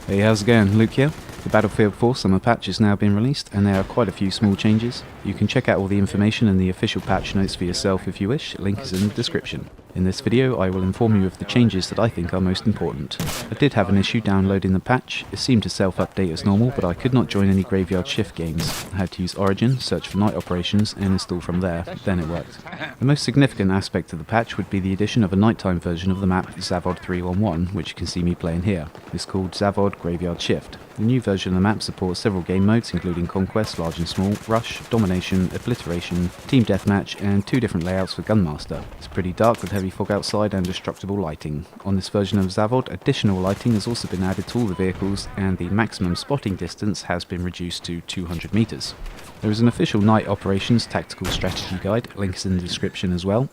Hey, how's it going? Luke here. The Battlefield 4 summer patch has now been released, and there are quite a few small changes. You can check out all the information in the official patch notes for yourself if you wish, link is in the description. In this video I will inform you of the changes that I think are most important. I did have an issue downloading the patch. It seemed to self-update as normal, but I could not join any graveyard shift games. I had to use Origin, search for night operations and install from there, then it worked. The most significant aspect of the patch would be the addition of a nighttime version of the map Zavod 311, which you can see me playing here. It's called Zavod Graveyard Shift. The new version of the map supports several game modes including Conquest, Large and Small, Rush, Domination, Obliteration, Team Deathmatch and 2 different layouts for Gunmaster. It's pretty dark with heavy fog outside and destructible lighting. On this version of Zavod, additional lighting has also been added to all the vehicles and the maximum spotting distance has been reduced to 200 meters. There is an official Night Operations Tactical Strategy Guide, links in the description as well.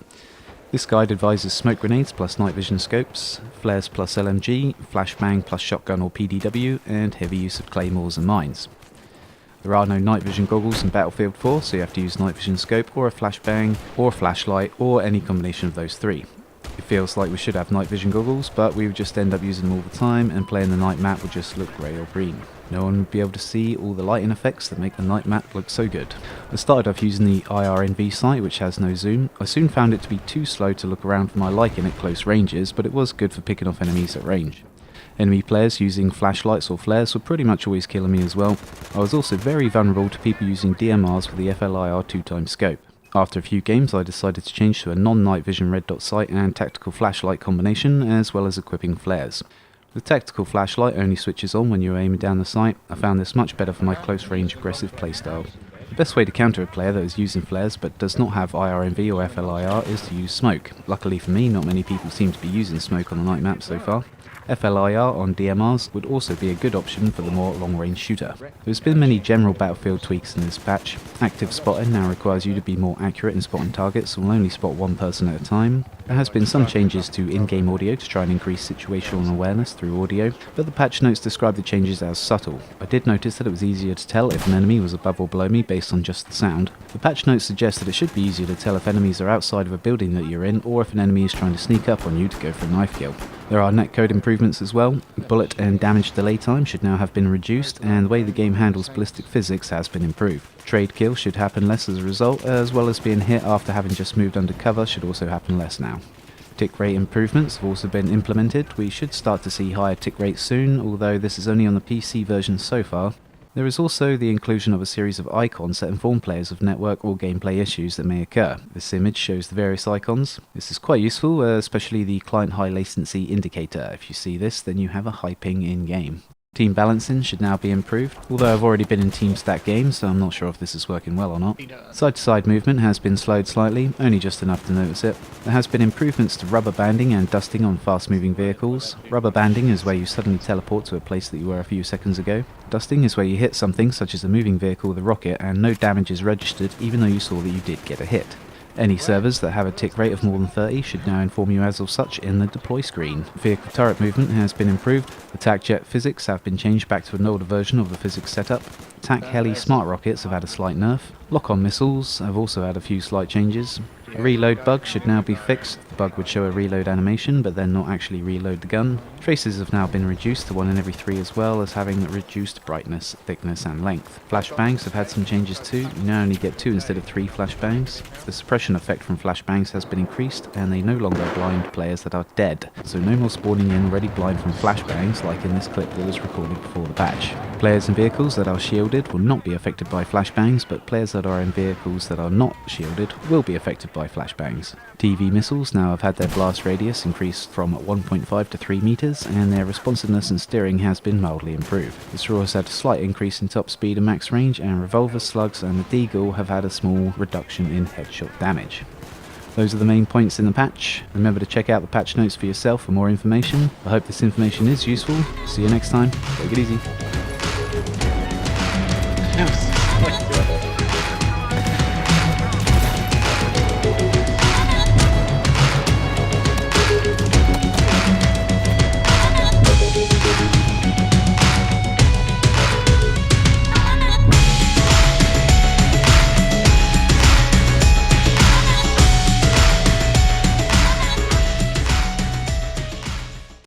This guide advises smoke grenades plus night vision scopes, flares plus LMG, flashbang plus shotgun or PDW, and heavy use of claymores and mines. There are no night vision goggles in Battlefield 4, so you have to use night vision scope or a flashbang or a flashlight or any combination of those 3. It feels like we should have night vision goggles, but we would just end up using them all the time and playing the night map would just look grey or green. No one would be able to see all the lighting effects that make the night map look so good. I started off using the IRNV sight, which has no zoom. I soon found it to be too slow to look around for my liking at close ranges, but it was good for picking off enemies at range. Enemy players using flashlights or flares were pretty much always killing me as well. I was also very vulnerable to people using DMRs with the FLIR 2x scope. After a few games I decided to change to a non-night vision red dot sight and tactical flashlight combination, as well as equipping flares. The tactical flashlight only switches on when you're aiming down the sight. I found this much better for my close range aggressive playstyle. The best way to counter a player that is using flares but does not have IRNV or FLIR is to use smoke. Luckily for me, not many people seem to be using smoke on the night map so far. FLIR on DMRs would also be a good option for the more long-range shooter. There's been many general Battlefield tweaks in this patch. Active spotting now requires you to be more accurate in spotting targets and will only spot one person at a time. There has been some changes to in-game audio to try and increase situational awareness through audio, but the patch notes describe the changes as subtle. I did notice that it was easier to tell if an enemy was above or below me based on just the sound. The patch notes suggest that it should be easier to tell if enemies are outside of a building that you're in or if an enemy is trying to sneak up on you to go for a knife kill. There are netcode improvements as well. Bullet and damage delay time should now have been reduced, and the way the game handles ballistic physics has been improved. Trade kill should happen less as a result, as well as being hit after having just moved under cover should also happen less now. Tick rate improvements have also been implemented. We should start to see higher tick rates soon, although this is only on the PC version so far. There is also the inclusion of a series of icons that inform players of network or gameplay issues that may occur. This image shows the various icons. This is quite useful, especially the client high latency indicator. If you see this, then you have a high ping in-game. Team balancing should now be improved, although I've already been in team stack games, so I'm not sure if this is working well or not. Side-to-side movement has been slowed slightly, only just enough to notice it. There has been improvements to rubber banding and dusting on fast-moving vehicles. Rubber banding is where you suddenly teleport to a place that you were a few seconds ago. Dusting is where you hit something, such as a moving vehicle with a rocket, and no damage is registered even though you saw that you did get a hit. Any servers that have a tick rate of more than 30 should now inform you as of such in the deploy screen. Vehicle turret movement has been improved. Attack jet physics have been changed back to an older version of the physics setup. Attack heli smart rockets have had a slight nerf. Lock-on missiles have also had a few slight changes. A reload bug should now be fixed. The bug would show a reload animation but then not actually reload the gun. Traces have now been reduced to 1 in every 3 as well as having reduced brightness, thickness and length. Flashbangs have had some changes too. You now only get 2 instead of 3 flashbangs. The suppression effect from flashbangs has been increased and they no longer blind players that are dead. So no more spawning in ready blind from flashbangs like in this clip that was recorded before the patch. Players in vehicles that are shielded will not be affected by flashbangs, but players that are in vehicles that are not shielded will be affected by flashbangs. TV missiles now have had their blast radius increased from 1.5 to 3 meters, and their responsiveness and steering has been mildly improved. The Straw has had a slight increase in top speed and max range, and revolver slugs and the Deagle have had a small reduction in headshot damage. Those are the main points in the patch. Remember to check out the patch notes for yourself for more information. I hope this information is useful. See you next time. Take it easy.